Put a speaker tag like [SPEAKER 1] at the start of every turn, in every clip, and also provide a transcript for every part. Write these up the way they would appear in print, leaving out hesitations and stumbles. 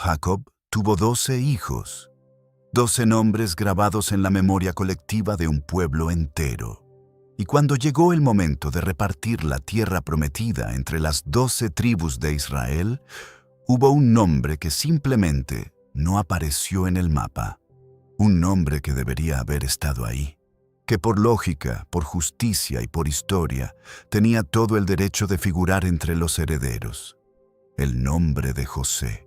[SPEAKER 1] Jacob tuvo 12 hijos, 12 nombres grabados en la memoria colectiva de un pueblo entero. Y cuando llegó el momento de repartir la tierra prometida entre las 12 tribus de Israel, hubo un nombre que simplemente no apareció en el mapa. Un nombre que debería haber estado ahí, que por lógica, por justicia y por historia, tenía todo el derecho de figurar entre los herederos. El nombre de José,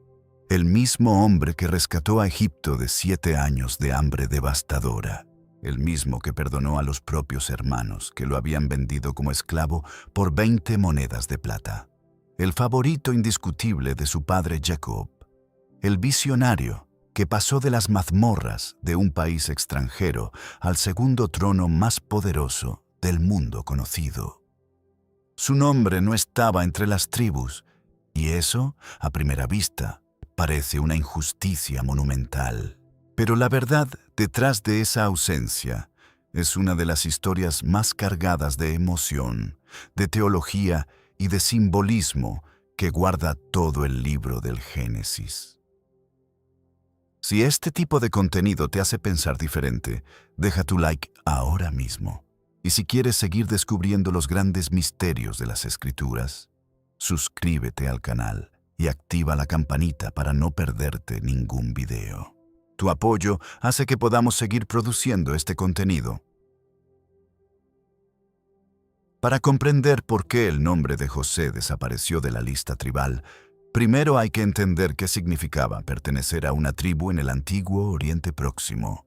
[SPEAKER 1] el mismo hombre que rescató a Egipto de 7 años de hambre devastadora, el mismo que perdonó a los propios hermanos que lo habían vendido como esclavo por 20 monedas de plata, el favorito indiscutible de su padre Jacob, el visionario que pasó de las mazmorras de un país extranjero al segundo trono más poderoso del mundo conocido. Su nombre no estaba entre las tribus, y eso, a primera vista, parece una injusticia monumental. Pero la verdad detrás de esa ausencia es una de las historias más cargadas de emoción, de teología y de simbolismo que guarda todo el libro del Génesis. Si este tipo de contenido te hace pensar diferente, deja tu like ahora mismo. Y si quieres seguir descubriendo los grandes misterios de las Escrituras, suscríbete al canal y activa la campanita para no perderte ningún video. Tu apoyo hace que podamos seguir produciendo este contenido. Para comprender por qué el nombre de José desapareció de la lista tribal, primero hay que entender qué significaba pertenecer a una tribu en el antiguo Oriente Próximo.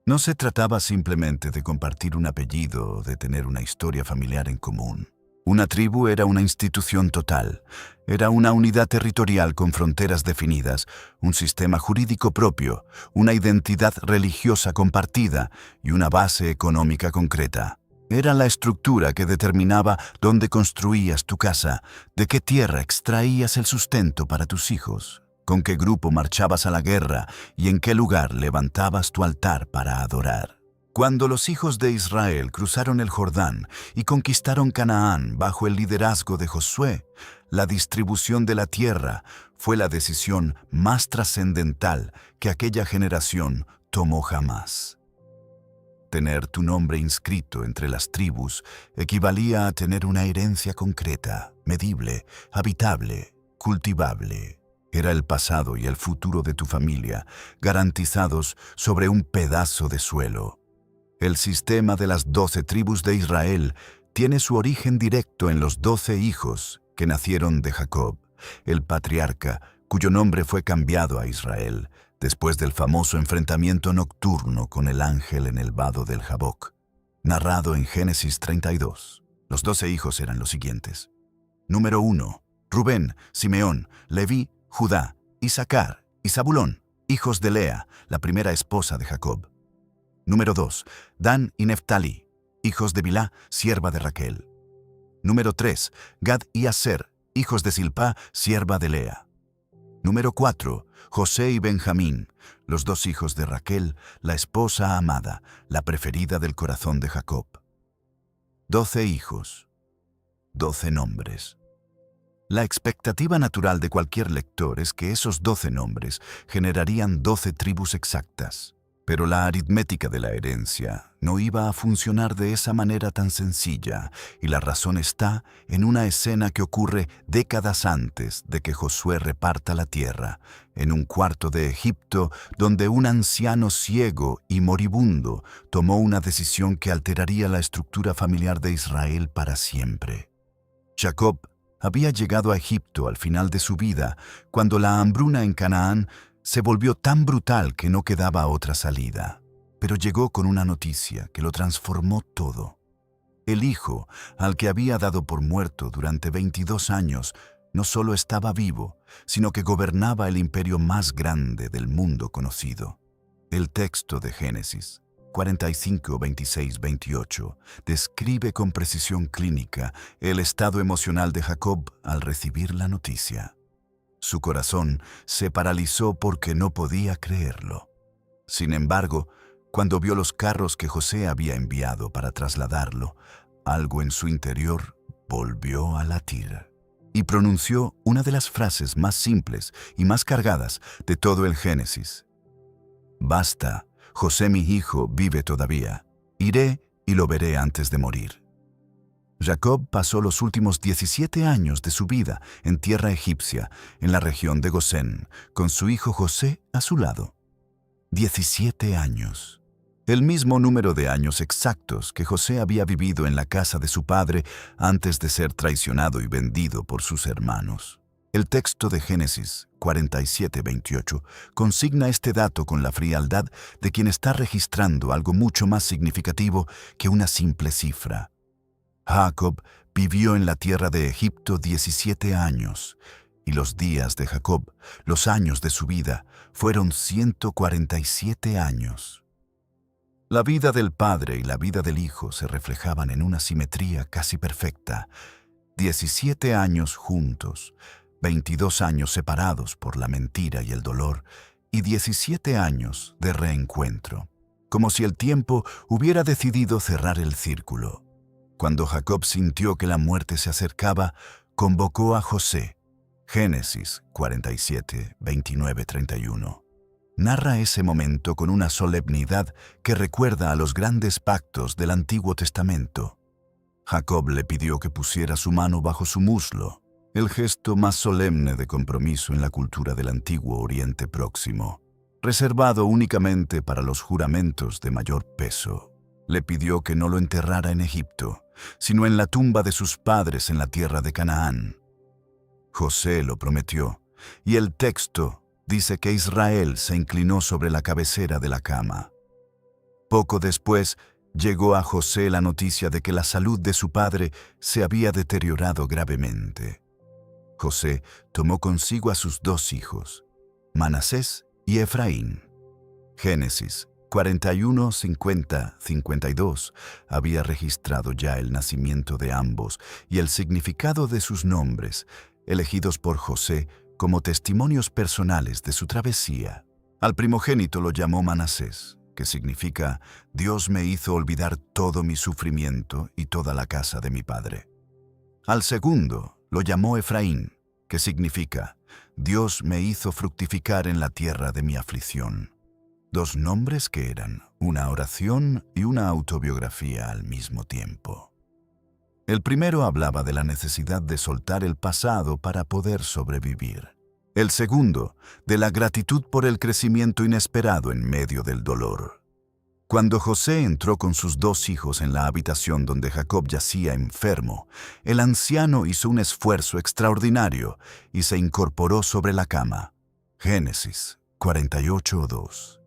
[SPEAKER 1] No se trataba simplemente de compartir un apellido o de tener una historia familiar en común. Una tribu era una institución total, era una unidad territorial con fronteras definidas, un sistema jurídico propio, una identidad religiosa compartida y una base económica concreta. Era la estructura que determinaba dónde construías tu casa, de qué tierra extraías el sustento para tus hijos, con qué grupo marchabas a la guerra y en qué lugar levantabas tu altar para adorar. Cuando los hijos de Israel cruzaron el Jordán y conquistaron Canaán bajo el liderazgo de Josué, la distribución de la tierra fue la decisión más trascendental que aquella generación tomó jamás. Tener tu nombre inscrito entre las tribus equivalía a tener una herencia concreta, medible, habitable, cultivable. Era el pasado y el futuro de tu familia, garantizados sobre un pedazo de suelo. El sistema de las 12 tribus de Israel tiene su origen directo en los 12 hijos que nacieron de Jacob, el patriarca cuyo nombre fue cambiado a Israel después del famoso enfrentamiento nocturno con el ángel en el vado del Jaboc, narrado en Génesis 32. Los 12 hijos eran los siguientes. Número 1. Rubén, Simeón, Leví, Judá, Isaacar y Zabulón, hijos de Lea, la primera esposa de Jacob. Número 2. Dan y Neftalí, hijos de Bilhá, sierva de Raquel. Número 3. Gad y Aser, hijos de Silpá, sierva de Lea. Número 4. José y Benjamín, los 2 hijos de Raquel, la esposa amada, la preferida del corazón de Jacob. 12 hijos, 12 nombres. La expectativa natural de cualquier lector es que esos 12 nombres generarían 12 tribus exactas. Pero la aritmética de la herencia no iba a funcionar de esa manera tan sencilla, y la razón está en una escena que ocurre décadas antes de que Josué reparta la tierra, en un cuarto de Egipto donde un anciano ciego y moribundo tomó una decisión que alteraría la estructura familiar de Israel para siempre. Jacob había llegado a Egipto al final de su vida, cuando la hambruna en Canaán se volvió tan brutal que no quedaba otra salida. Pero llegó con una noticia que lo transformó todo. El hijo, al que había dado por muerto durante 22 años, no solo estaba vivo, sino que gobernaba el imperio más grande del mundo conocido. El texto de Génesis 45, 26, 28 describe con precisión clínica el estado emocional de Jacob al recibir la noticia. Su corazón se paralizó porque no podía creerlo. Sin embargo, cuando vio los carros que José había enviado para trasladarlo, algo en su interior volvió a latir. y pronunció una de las frases más simples y más cargadas de todo el Génesis. Basta, José mi hijo vive todavía. Iré y lo veré antes de morir. Jacob pasó los últimos 17 años de su vida en tierra egipcia, en la región de Gosén, con su hijo José a su lado. 17 años. El mismo número de años exactos que José había vivido en la casa de su padre antes de ser traicionado y vendido por sus hermanos. El texto de Génesis 47:28 consigna este dato con la frialdad de quien está registrando algo mucho más significativo que una simple cifra. Jacob vivió en la tierra de Egipto 17 años, y los días de Jacob, los años de su vida, fueron 147 años. La vida del padre y la vida del hijo se reflejaban en una simetría casi perfecta. 17 años juntos, 22 años separados por la mentira y el dolor, y 17 años de reencuentro, como si el tiempo hubiera decidido cerrar el círculo. Cuando Jacob sintió que la muerte se acercaba, convocó a José. Génesis 47, 29, 31. Narra ese momento con una solemnidad que recuerda a los grandes pactos del Antiguo Testamento. Jacob le pidió que pusiera su mano bajo su muslo, el gesto más solemne de compromiso en la cultura del Antiguo Oriente Próximo, reservado únicamente para los juramentos de mayor peso. Le pidió que no lo enterrara en Egipto, sino en la tumba de sus padres en la tierra de Canaán. José lo prometió, y el texto dice que Israel se inclinó sobre la cabecera de la cama. Poco después, llegó a José la noticia de que la salud de su padre se había deteriorado gravemente. José tomó consigo a sus 2 hijos, Manasés y Efraín. Génesis 41, 50, 52 había registrado ya el nacimiento de ambos y el significado de sus nombres, elegidos por José como testimonios personales de su travesía. Al primogénito lo llamó Manasés, que significa Dios me hizo olvidar todo mi sufrimiento y toda la casa de mi padre. Al segundo lo llamó Efraín, que significa Dios me hizo fructificar en la tierra de mi aflicción. 2 nombres que eran una oración y una autobiografía al mismo tiempo. El primero hablaba de la necesidad de soltar el pasado para poder sobrevivir. El segundo, de la gratitud por el crecimiento inesperado en medio del dolor. Cuando José entró con sus 2 hijos en la habitación donde Jacob yacía enfermo, el anciano hizo un esfuerzo extraordinario y se incorporó sobre la cama. Génesis 48:2.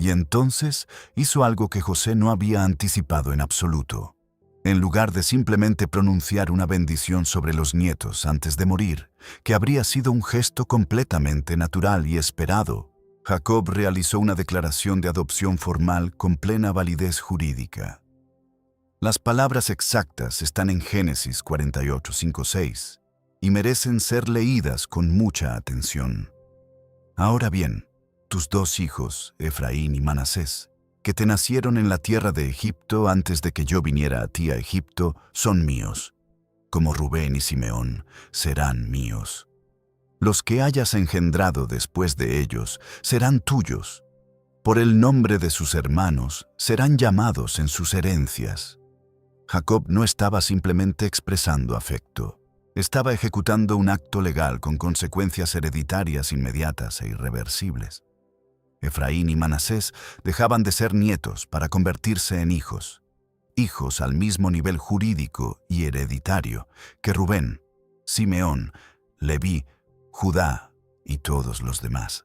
[SPEAKER 1] Y entonces hizo algo que José no había anticipado en absoluto. En lugar de simplemente pronunciar una bendición sobre los nietos antes de morir, que habría sido un gesto completamente natural y esperado, Jacob realizó una declaración de adopción formal con plena validez jurídica. Las palabras exactas están en Génesis 48, 5, 6 y merecen ser leídas con mucha atención. Ahora bien, tus 2 hijos, Efraín y Manasés, que te nacieron en la tierra de Egipto antes de que yo viniera a ti a Egipto, son míos. Como Rubén y Simeón, serán míos. Los que hayas engendrado después de ellos serán tuyos. Por el nombre de sus hermanos serán llamados en sus herencias. Jacob no estaba simplemente expresando afecto. Estaba ejecutando un acto legal con consecuencias hereditarias inmediatas e irreversibles. Efraín y Manasés dejaban de ser nietos para convertirse en hijos, hijos al mismo nivel jurídico y hereditario que Rubén, Simeón, Leví, Judá y todos los demás.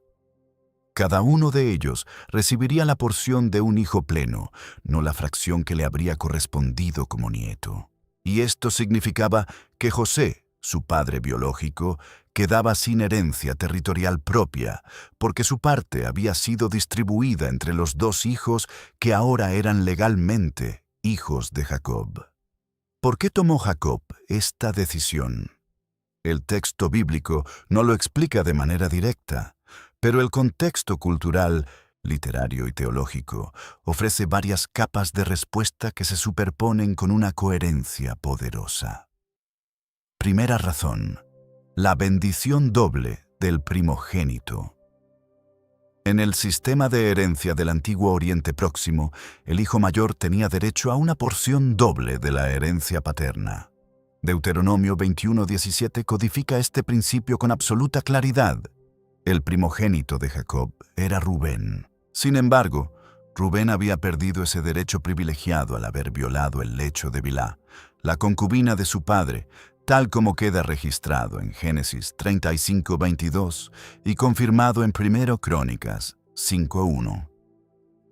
[SPEAKER 1] Cada uno de ellos recibiría la porción de un hijo pleno, no la fracción que le habría correspondido como nieto. Y esto significaba que José, su padre biológico, quedaba sin herencia territorial propia, porque su parte había sido distribuida entre los 2 hijos que ahora eran legalmente hijos de Jacob. ¿Por qué tomó Jacob esta decisión? El texto bíblico no lo explica de manera directa, pero el contexto cultural, literario y teológico ofrece varias capas de respuesta que se superponen con una coherencia poderosa. Primera razón. La bendición doble del primogénito. En el sistema de herencia del antiguo Oriente Próximo, el hijo mayor tenía derecho a una porción doble de la herencia paterna. Deuteronomio 21:17 codifica este principio con absoluta claridad. El primogénito de Jacob era Rubén. Sin embargo, Rubén había perdido ese derecho privilegiado al haber violado el lecho de Bilhá, la concubina de su padre, tal como queda registrado en Génesis 35:22 y confirmado en 1 Crónicas 5:1.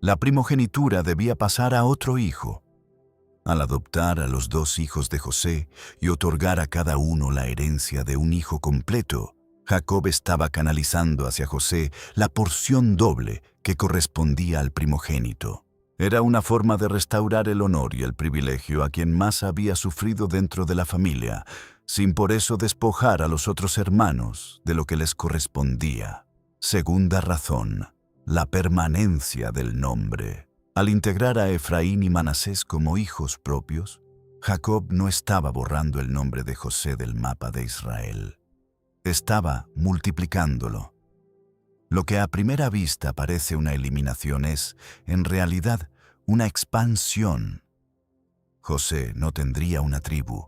[SPEAKER 1] La primogenitura debía pasar a otro hijo. Al adoptar a los dos hijos de José y otorgar a cada uno la herencia de un hijo completo, Jacob estaba canalizando hacia José la porción doble que correspondía al primogénito. Era una forma de restaurar el honor y el privilegio a quien más había sufrido dentro de la familia, sin por eso despojar a los otros hermanos de lo que les correspondía. Segunda razón, la permanencia del nombre. Al integrar a Efraín y Manasés como hijos propios, Jacob no estaba borrando el nombre de José del mapa de Israel. Estaba multiplicándolo. Lo que a primera vista parece una eliminación es, en realidad, una expansión. José no tendría una tribu,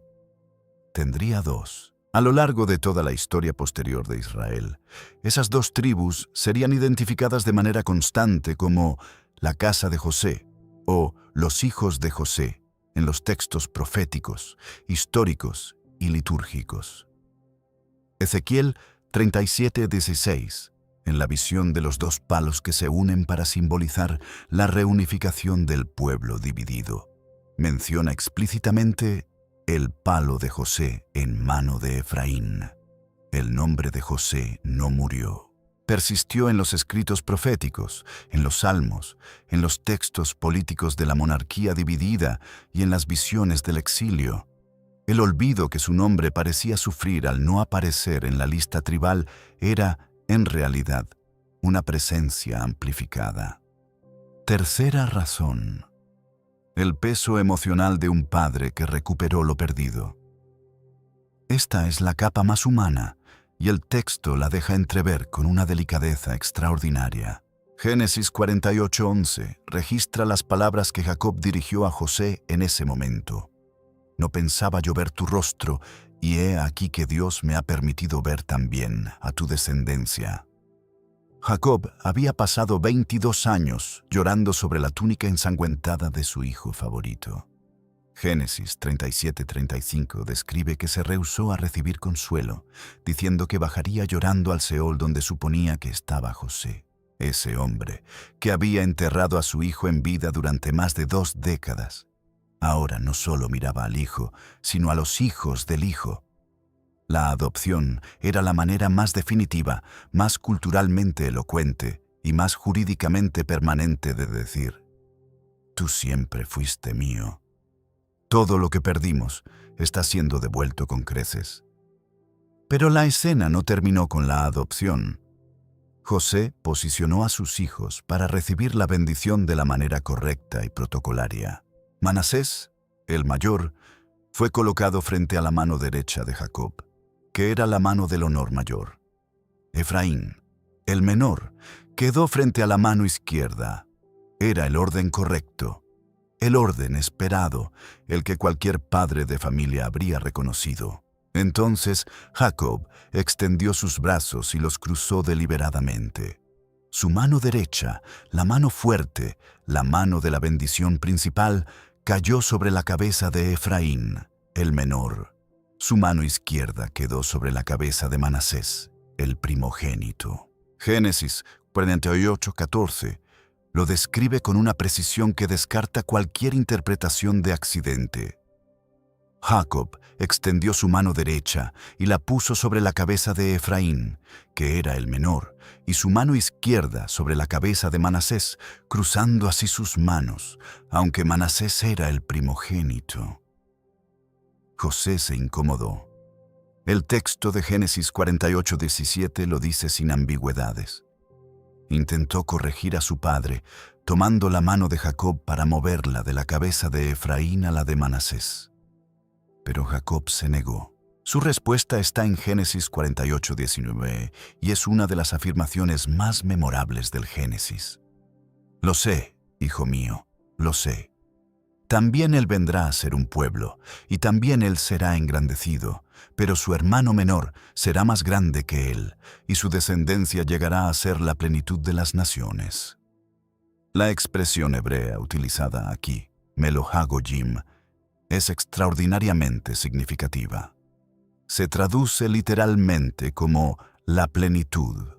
[SPEAKER 1] tendría dos. A lo largo de toda la historia posterior de Israel, esas dos tribus serían identificadas de manera constante como la casa de José o los hijos de José en los textos proféticos, históricos y litúrgicos. Ezequiel 37:16, en la visión de los dos palos que se unen para simbolizar la reunificación del pueblo dividido, menciona explícitamente el palo de José en mano de Efraín. El nombre de José no murió. Persistió en los escritos proféticos, en los salmos, en los textos políticos de la monarquía dividida y en las visiones del exilio. El olvido que su nombre parecía sufrir al no aparecer en la lista tribal era, en realidad, una presencia amplificada. Tercera razón. El peso emocional de un padre que recuperó lo perdido. Esta es la capa más humana, y el texto la deja entrever con una delicadeza extraordinaria. Génesis 48:11 registra las palabras que Jacob dirigió a José en ese momento. No pensaba yo ver tu rostro, y he aquí que Dios me ha permitido ver también a tu descendencia. Jacob había pasado 22 años llorando sobre la túnica ensangüentada de su hijo favorito. Génesis 37:35 describe que se rehusó a recibir consuelo, diciendo que bajaría llorando al Seol donde suponía que estaba José, ese hombre que había enterrado a su hijo en vida durante más de 2 décadas. Ahora no solo miraba al hijo, sino a los hijos del hijo. La adopción era la manera más definitiva, más culturalmente elocuente y más jurídicamente permanente de decir: tú siempre fuiste mío. Todo lo que perdimos está siendo devuelto con creces. Pero la escena no terminó con la adopción. José posicionó a sus hijos para recibir la bendición de la manera correcta y protocolaria. Manasés, el mayor, fue colocado frente a la mano derecha de Jacob, que era la mano del honor mayor. Efraín, el menor, quedó frente a la mano izquierda. Era el orden correcto, el orden esperado, el que cualquier padre de familia habría reconocido. Entonces Jacob extendió sus brazos y los cruzó deliberadamente. Su mano derecha, la mano fuerte, la mano de la bendición principal, cayó sobre la cabeza de Efraín, el menor. Su mano izquierda quedó sobre la cabeza de Manasés, el primogénito. Génesis 48:14 lo describe con una precisión que descarta cualquier interpretación de accidente. Jacob extendió su mano derecha y la puso sobre la cabeza de Efraín, que era el menor, y su mano izquierda sobre la cabeza de Manasés, cruzando así sus manos, aunque Manasés era el primogénito. José se incomodó. El texto de Génesis 48:17 lo dice sin ambigüedades. Intentó corregir a su padre, tomando la mano de Jacob para moverla de la cabeza de Efraín a la de Manasés. Pero Jacob se negó. Su respuesta está en Génesis 48:19 y es una de las afirmaciones más memorables del Génesis. Lo sé, hijo mío, lo sé. También él vendrá a ser un pueblo, y también él será engrandecido, pero su hermano menor será más grande que él, y su descendencia llegará a ser la plenitud de las naciones. La expresión hebrea utilizada aquí, Melohá Goyim, es extraordinariamente significativa. Se traduce literalmente como la plenitud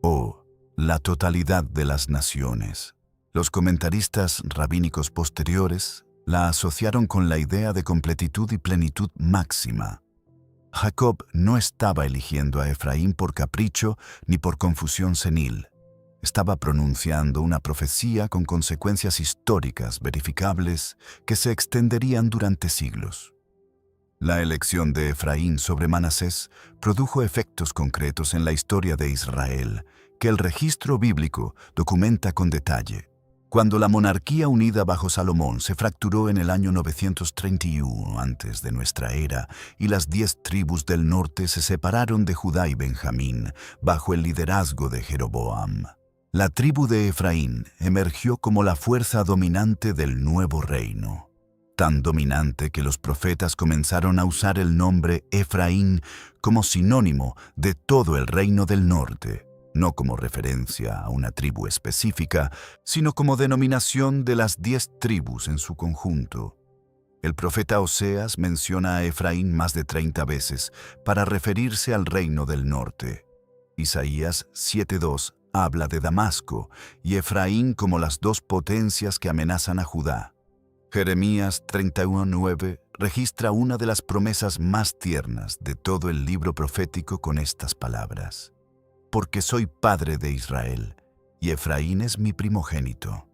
[SPEAKER 1] o la totalidad de las naciones. Los comentaristas rabínicos posteriores la asociaron con la idea de completitud y plenitud máxima. Jacob no estaba eligiendo a Efraín por capricho ni por confusión senil. Estaba pronunciando una profecía con consecuencias históricas verificables que se extenderían durante siglos. La elección de Efraín sobre Manasés produjo efectos concretos en la historia de Israel, que el registro bíblico documenta con detalle. Cuando la monarquía unida bajo Salomón se fracturó en el año 931 antes de nuestra era y las 10 tribus del norte se separaron de Judá y Benjamín bajo el liderazgo de Jeroboam, la tribu de Efraín emergió como la fuerza dominante del nuevo reino. Tan dominante que los profetas comenzaron a usar el nombre Efraín como sinónimo de todo el reino del norte, no como referencia a una tribu específica, sino como denominación de las 10 tribus en su conjunto. El profeta Oseas menciona a Efraín más de 30 veces para referirse al reino del norte. Isaías 7:2 habla de Damasco y Efraín como las dos potencias que amenazan a Judá. Jeremías 31:9 registra una de las promesas más tiernas de todo el libro profético con estas palabras: porque soy padre de Israel, y Efraín es mi primogénito.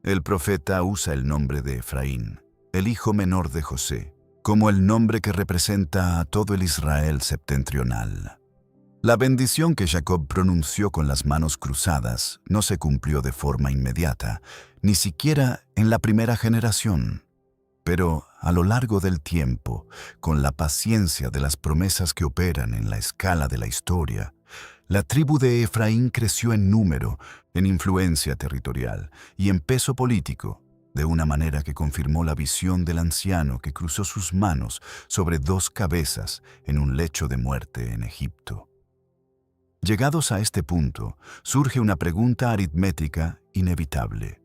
[SPEAKER 1] El profeta usa el nombre de Efraín, el hijo menor de José, como el nombre que representa a todo el Israel septentrional. La bendición que Jacob pronunció con las manos cruzadas no se cumplió de forma inmediata, ni siquiera en la primera generación. Pero a lo largo del tiempo, con la paciencia de las promesas que operan en la escala de la historia, la tribu de Efraín creció en número, en influencia territorial y en peso político, de una manera que confirmó la visión del anciano que cruzó sus manos sobre 2 cabezas en un lecho de muerte en Egipto. Llegados a este punto, surge una pregunta aritmética inevitable.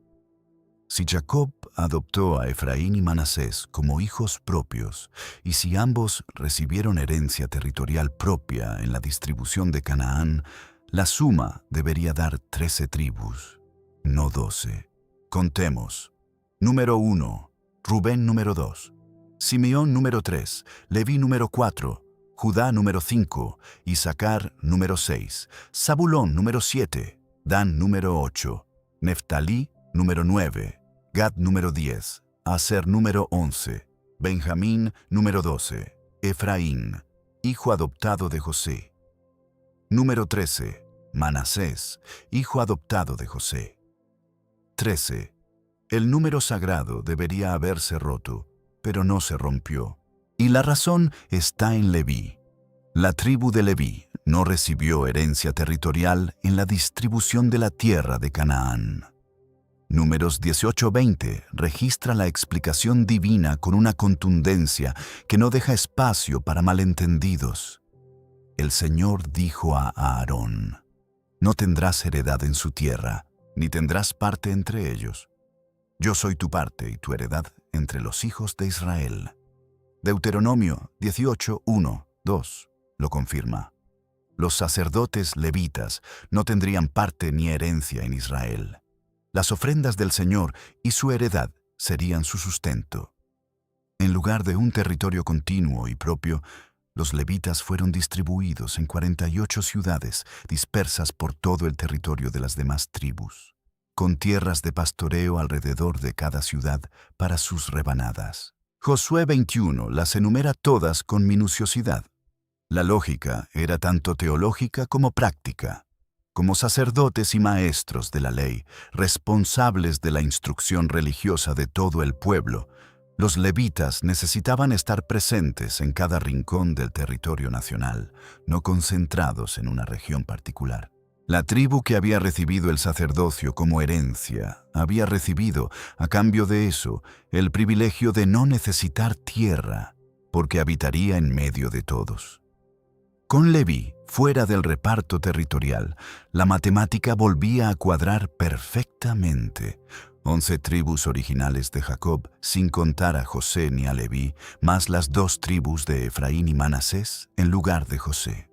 [SPEAKER 1] Si Jacob adoptó a Efraín y Manasés como hijos propios, y si ambos recibieron herencia territorial propia en la distribución de Canaán, la suma debería dar 13 tribus, no 12. Contemos. Número 1, Rubén número 2, Simeón número 3, Leví número 4, Judá número 5, Isaacar número 6, Zabulón número 7, Dan número 8, Neftalí número 9, Gad número 10, Aser número 11, Benjamín número 12, Efraín, hijo adoptado de José. Número 13, Manasés, hijo adoptado de José. 13. El número sagrado debería haberse roto, pero no se rompió. Y la razón está en Leví. La tribu de Leví no recibió herencia territorial en la distribución de la tierra de Canaán. Números 18:20 registra la explicación divina con una contundencia que no deja espacio para malentendidos. El Señor dijo a Aarón: no tendrás heredad en su tierra, ni tendrás parte entre ellos. Yo soy tu parte y tu heredad entre los hijos de Israel. Deuteronomio 18:1-2 lo confirma. Los sacerdotes levitas no tendrían parte ni herencia en Israel. Las ofrendas del Señor y su heredad serían su sustento. En lugar de un territorio continuo y propio, los levitas fueron distribuidos en 48 ciudades dispersas por todo el territorio de las demás tribus, con tierras de pastoreo alrededor de cada ciudad para sus rebanadas. Josué 21 las enumera todas con minuciosidad. La lógica era tanto teológica como práctica. Como sacerdotes y maestros de la ley, responsables de la instrucción religiosa de todo el pueblo, Los levitas necesitaban estar presentes en cada rincón del territorio nacional, no concentrados en una región particular. La tribu que había recibido el sacerdocio como herencia había recibido, a cambio de eso, el privilegio de no necesitar tierra, porque habitaría en medio de todos. Con Leví, fuera del reparto territorial, la matemática volvía a cuadrar perfectamente. 11 tribus originales de Jacob, sin contar a José ni a Leví, más las 2 tribus de Efraín y Manasés en lugar de José.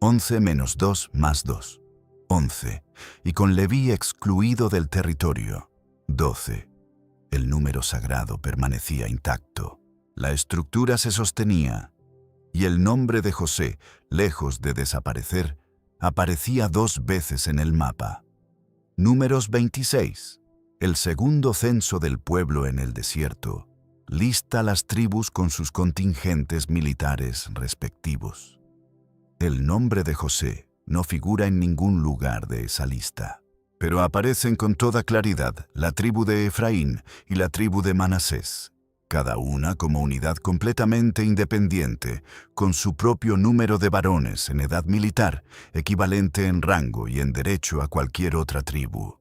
[SPEAKER 1] 11 menos 2 más 2. 11, y con Leví excluido del territorio, 12. El número sagrado permanecía intacto. La estructura se sostenía, y el nombre de José, lejos de desaparecer, aparecía 2 veces en el mapa. Números 26. El segundo censo del pueblo en el desierto lista las tribus con sus contingentes militares respectivos. El nombre de José no figura en ningún lugar de esa lista, pero aparecen con toda claridad la tribu de Efraín y la tribu de Manasés, cada una como unidad completamente independiente, con su propio número de varones en edad militar, equivalente en rango y en derecho a cualquier otra tribu.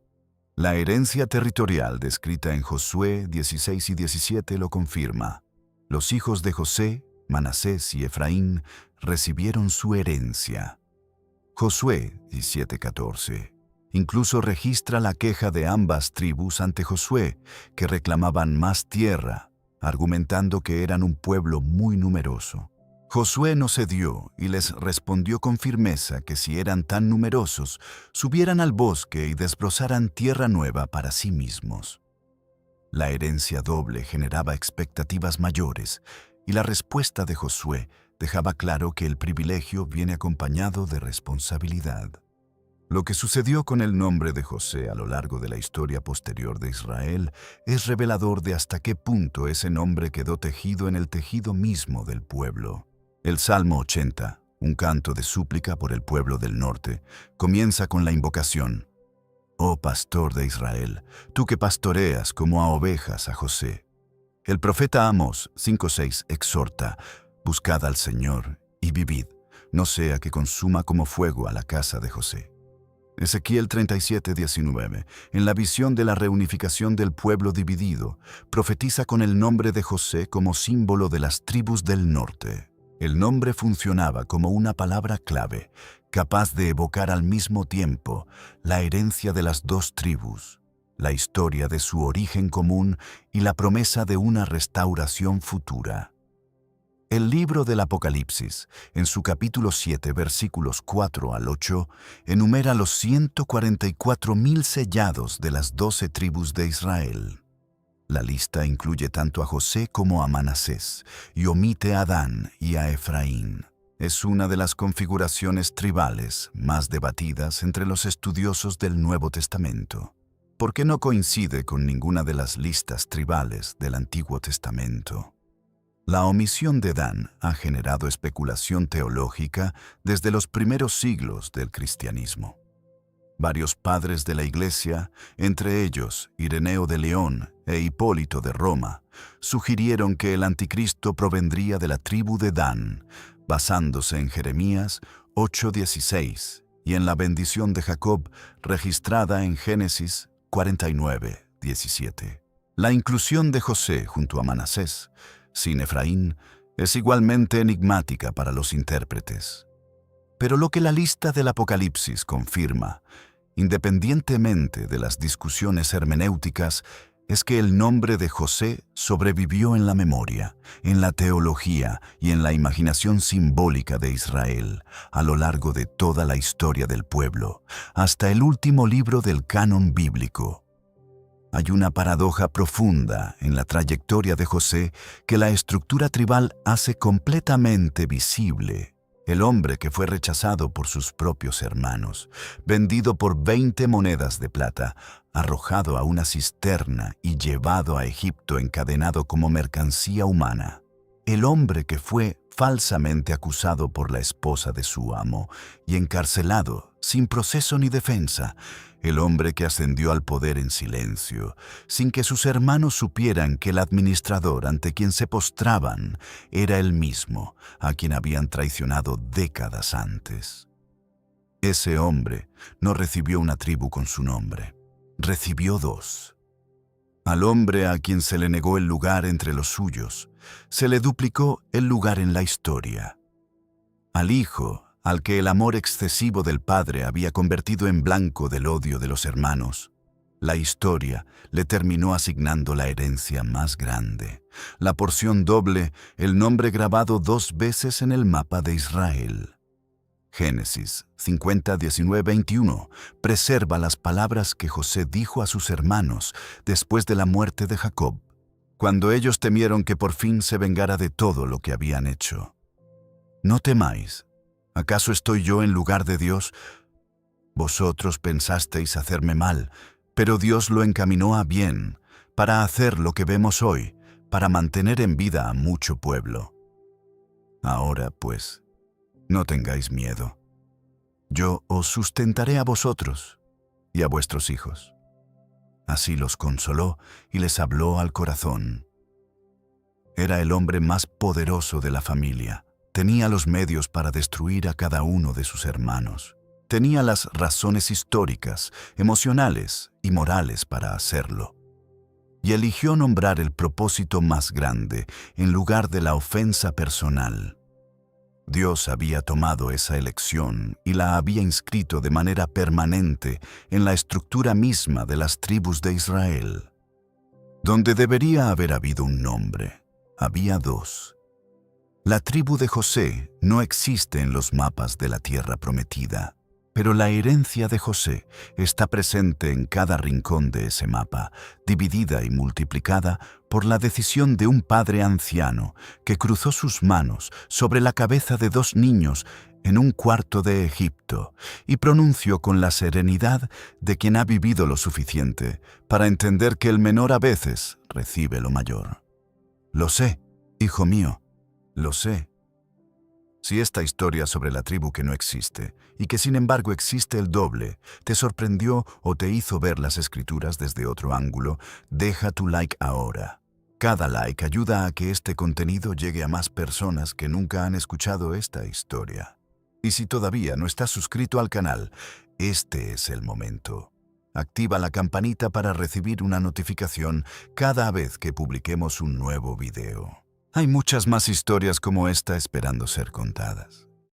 [SPEAKER 1] La herencia territorial descrita en Josué 16 y 17 lo confirma. Los hijos de José, Manasés y Efraín recibieron su herencia. Josué 17:14 incluso registra la queja de ambas tribus ante Josué, que reclamaban más tierra, argumentando que eran un pueblo muy numeroso. Josué no cedió y les respondió con firmeza que si eran tan numerosos, subieran al bosque y desbrozaran tierra nueva para sí mismos. La herencia doble generaba expectativas mayores, y la respuesta de Josué dejaba claro que el privilegio viene acompañado de responsabilidad. Lo que sucedió con el nombre de José a lo largo de la historia posterior de Israel es revelador de hasta qué punto ese nombre quedó tejido en el tejido mismo del pueblo. El Salmo 80, un canto de súplica por el pueblo del norte, comienza con la invocación: «Oh pastor de Israel, tú que pastoreas como a ovejas a José». El profeta Amós 5:6 exhorta: «Buscad al Señor y vivid, no sea que consuma como fuego a la casa de José». Ezequiel 37:19, en la visión de la reunificación del pueblo dividido, profetiza con el nombre de José como símbolo de las tribus del norte. El nombre funcionaba como una palabra clave, capaz de evocar al mismo tiempo la herencia de las 2 tribus, la historia de su origen común y la promesa de una restauración futura. El libro del Apocalipsis, en su capítulo 7, versículos 4 al 8, enumera los 144,000 sellados de las 12 tribus de Israel. La lista incluye tanto a José como a Manasés, y omite a Dan y a Efraín. Es una de las configuraciones tribales más debatidas entre los estudiosos del Nuevo Testamento, porque no coincide con ninguna de las listas tribales del Antiguo Testamento. La omisión de Dan ha generado especulación teológica desde los primeros siglos del cristianismo. Varios padres de la Iglesia, entre ellos Ireneo de León e Hipólito de Roma, sugirieron que el anticristo provendría de la tribu de Dan, basándose en Jeremías 8:16 y en la bendición de Jacob registrada en Génesis 49:17. La inclusión de José junto a Manasés, sin Efraín, es igualmente enigmática para los intérpretes. Pero lo que la lista del Apocalipsis confirma, independientemente de las discusiones hermenéuticas, es que el nombre de José sobrevivió en la memoria, en la teología y en la imaginación simbólica de Israel a lo largo de toda la historia del pueblo, hasta el último libro del canon bíblico. Hay una paradoja profunda en la trayectoria de José que la estructura tribal hace completamente visible. El hombre que fue rechazado por sus propios hermanos, vendido por 20 monedas de plata, arrojado a una cisterna y llevado a Egipto encadenado como mercancía humana. el hombre que fue falsamente acusado por la esposa de su amo y encarcelado sin proceso ni defensa, el hombre que ascendió al poder en silencio, sin que sus hermanos supieran que el administrador ante quien se postraban era el mismo a quien habían traicionado décadas antes. Ese hombre no recibió una tribu con su nombre, recibió dos. Al hombre a quien se le negó el lugar entre los suyos, se le duplicó el lugar en la historia. Al hijo, al que el amor excesivo del padre había convertido en blanco del odio de los hermanos, la historia le terminó asignando la herencia más grande, la porción doble, el nombre grabado 2 veces en el mapa de Israel. Génesis 50, 19, 21 preserva las palabras que José dijo a sus hermanos después de la muerte de Jacob, cuando ellos temieron que por fin se vengara de todo lo que habían hecho. No temáis. ¿Acaso estoy yo en lugar de Dios? Vosotros pensasteis hacerme mal, pero Dios lo encaminó a bien, para hacer lo que vemos hoy, para mantener en vida a mucho pueblo. Ahora, pues, no tengáis miedo. Yo os sustentaré a vosotros y a vuestros hijos. Así los consoló y les habló al corazón. Era el hombre más poderoso de la familia. Tenía los medios para destruir a cada uno de sus hermanos. Tenía las razones históricas, emocionales y morales para hacerlo. Y eligió nombrar el propósito más grande en lugar de la ofensa personal. Dios había tomado esa elección y la había inscrito de manera permanente en la estructura misma de las tribus de Israel. Donde debería haber habido un nombre, había dos. La tribu de José no existe en los mapas de la tierra prometida, pero la herencia de José está presente en cada rincón de ese mapa, dividida y multiplicada por la decisión de un padre anciano que cruzó sus manos sobre la cabeza de 2 niños en un cuarto de Egipto y pronunció con la serenidad de quien ha vivido lo suficiente para entender que el menor a veces recibe lo mayor. Lo sé, hijo mío, lo sé. Si esta historia sobre la tribu que no existe, y que sin embargo existe el doble, te sorprendió o te hizo ver las escrituras desde otro ángulo, deja tu like ahora. Cada like ayuda a que este contenido llegue a más personas que nunca han escuchado esta historia. Y si todavía no estás suscrito al canal, este es el momento. Activa la campanita para recibir una notificación cada vez que publiquemos un nuevo video. Hay muchas más historias como esta esperando ser contadas.